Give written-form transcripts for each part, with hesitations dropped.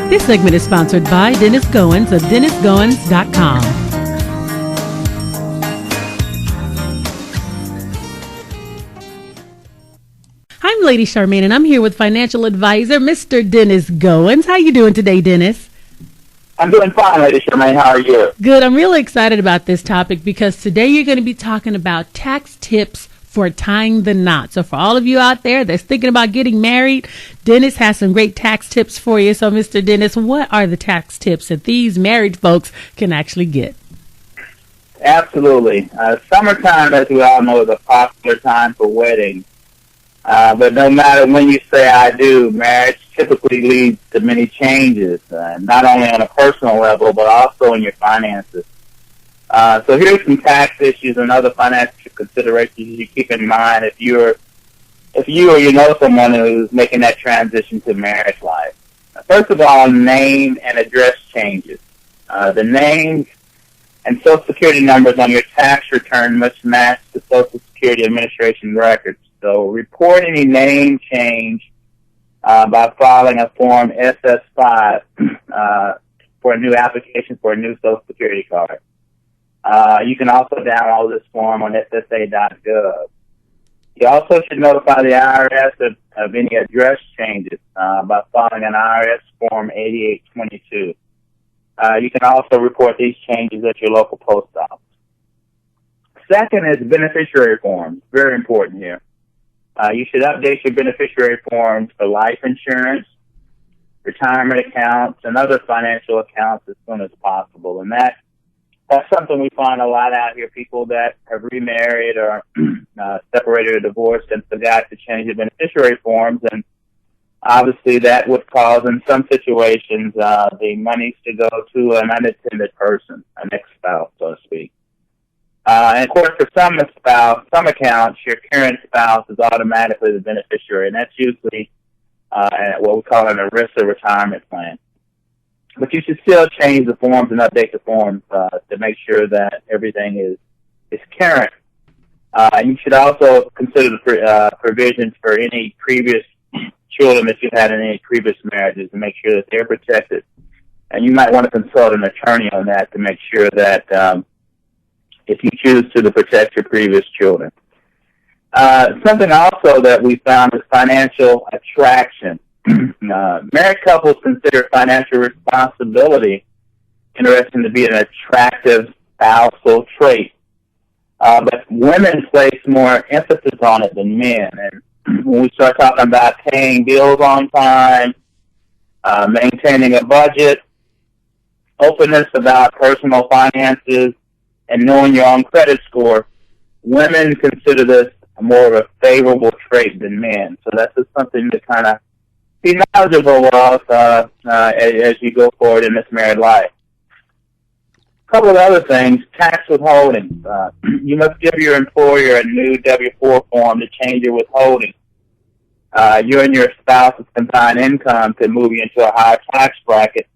This segment is sponsored by Dennis Goins of DennisGoins.com. I'm Lady Charmaine, and I'm here with financial advisor, Mr. Dennis Goins. How you doing today, Dennis? I'm doing fine, Lady Charmaine. How are you? Good. I'm really excited about this topic because today you're going to be talking about tax tips for tying the knot. So for all of you out there that's thinking about getting married, Dennis has some great tax tips for you. So Mr. Dennis, what are the tax tips that these married folks can actually get? Absolutely. Summertime, as we all know, is a popular time for weddings. But no matter when you say I do, marriage typically leads to many changes, not only on a personal level, but also in your finances. So here's some tax issues and other financial considerations you keep in mind if you or you know someone who's making that transition to marriage life. First of all, name and address changes. The names and Social Security numbers on your tax return must match the Social Security Administration records. So report any name change by filing a Form SS5 for a new application for a new Social Security card. You can also download this form on SSA.gov. You also should notify the IRS of any address changes by filing an IRS Form 8822. You can also report these changes at your local post office. Second is beneficiary forms. Very important here. You should update your beneficiary forms for life insurance, retirement accounts, and other financial accounts as soon as possible. And that's something we find a lot out here, people that have remarried or separated or divorced and forgot to change their beneficiary forms. And obviously that would cause, in some situations, the monies to go to an unintended person, an ex-spouse, so to speak. And of course, for some accounts, your current spouse is automatically the beneficiary, and that's usually what we call an ERISA retirement plan. But you should still change the forms and update the forms to make sure that everything is current. You should also consider the provisions for any previous children that you've had in any previous marriages and make sure that they're protected. And you might want to consult an attorney on that to make sure that if you choose to protect your previous children. Something also that we found is financial attraction. Married couples consider financial responsibility interesting to be an attractive spousal trait. But women place more emphasis on it than men. And when we start talking about paying bills on time, maintaining a budget, openness about personal finances, and knowing your own credit score, women consider this more of a favorable trait than men. So that's just something to kind of be knowledgeable of as you go forward in this married life. A couple of other things, tax withholding. You must give your employer a new W-4 form to change your withholding. You and your spouse's combined income could move you into a higher tax bracket,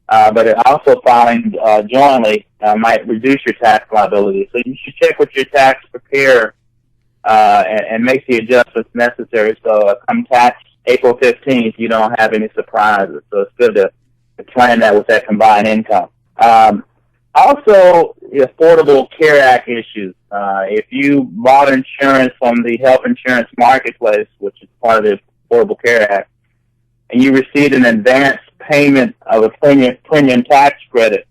but it also filing jointly might reduce your tax liability. So you should check with your tax preparer and make the adjustments necessary so come tax April 15th, you don't have any surprises. So it's good to plan that with that combined income. Also, the Affordable Care Act issues. If you bought insurance from the Health Insurance Marketplace, which is part of the Affordable Care Act, and you received an advance payment of a premium tax credit,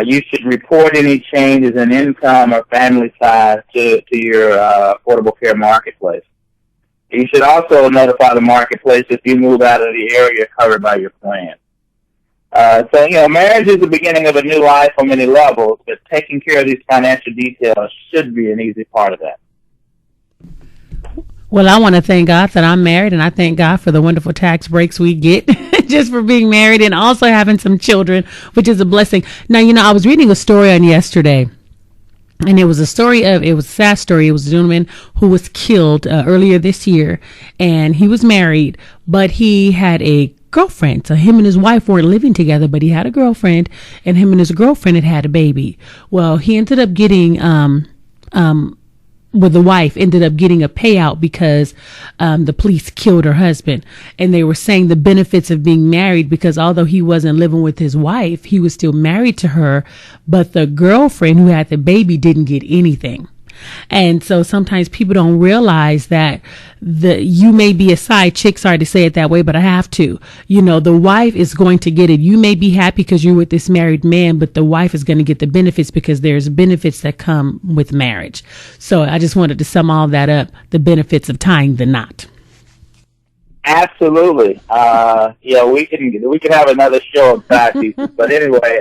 you should report any changes in income or family size to your Affordable Care Marketplace. You should also notify the marketplace if you move out of the area covered by your plan. So, marriage is the beginning of a new life on many levels, but taking care of these financial details should be an easy part of that. Well, I want to thank God that I'm married, and I thank God for the wonderful tax breaks we get just for being married and also having some children, which is a blessing. Now, I was reading a story on yesterday. And it was a sad story. It was a gentleman who was killed earlier this year, and he was married, but he had a girlfriend. So him and his wife weren't living together, but he had a girlfriend, and him and his girlfriend had a baby. Well, he ended up getting well, the wife ended up getting a payout because the police killed her husband. And they were saying the benefits of being married, because although he wasn't living with his wife, he was still married to her. But the girlfriend who had the baby didn't get anything. And so sometimes people don't realize that you may be a side chick, sorry to say it that way, but I have to, the wife is going to get it. You may be happy because you're with this married man, but the wife is going to get the benefits because there's benefits that come with marriage. So I just wanted to sum all that up, the benefits of tying the knot. Absolutely. We can have another show of side pieces, but anyway,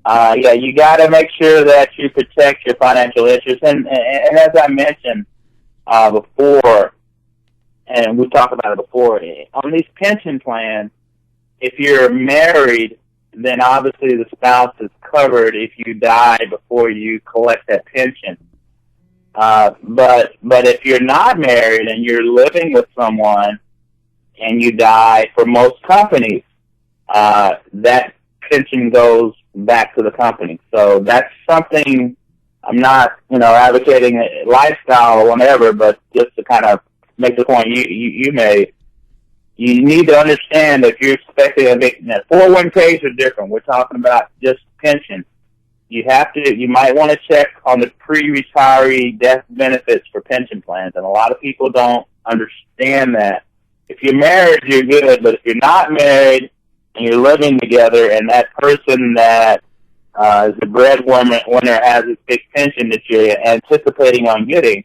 you got to make sure that you protect your financial interests. And as I mentioned before, and we talked about it before, on these pension plans, if you're married, then obviously the spouse is covered if you die before you collect that pension. But if you're not married and you're living with someone and you die, for most companies, that pension goes back to the company. So that's something I'm not, advocating a lifestyle or whatever, but just to kind of make the point you made. You need to understand that if you're expecting 401ks are different. We're talking about just pension. You might want to check on the pre-retiree death benefits for pension plans, and a lot of people don't understand that. If you're married, you're good, but if you're not married and you're living together, and that person that is the breadwinner has a big pension that you're anticipating on getting,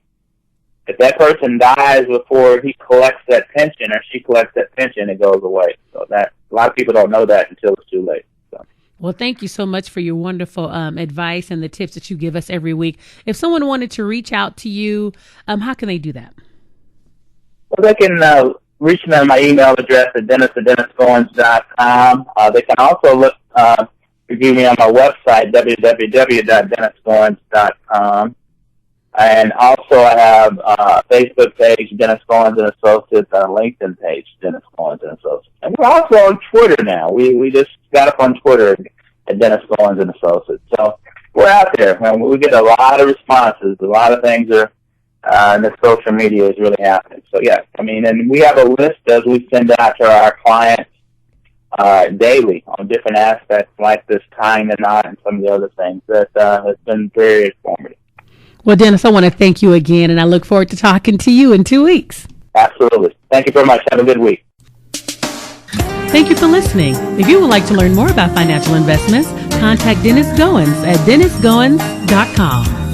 if that person dies before he collects that pension or she collects that pension, it goes away. So that a lot of people don't know that until it's too late. So. Well, thank you so much for your wonderful advice and the tips that you give us every week. If someone wanted to reach out to you, how can they do that? Well, they can reach me on my email address at dennis@dennisgoins.com. They can also review me on my website, www.dennisgoins.com. And also I have a Facebook page, Dennis Goins and Associates, and a LinkedIn page, Dennis Goins and Associates. And we're also on Twitter now. We just got up on Twitter at Dennis Goins and Associates. So we're out there. And we get a lot of responses. A lot of things are, and the social media is really happening. So, yeah, and we have a list as we send out to our clients daily on different aspects like this tying the knot and some of the other things that has been very informative. Well, Dennis, I want to thank you again, and I look forward to talking to you in 2 weeks. Absolutely. Thank you very much. Have a good week. Thank you for listening. If you would like to learn more about financial investments, contact Dennis Goins at dennisgoins.com.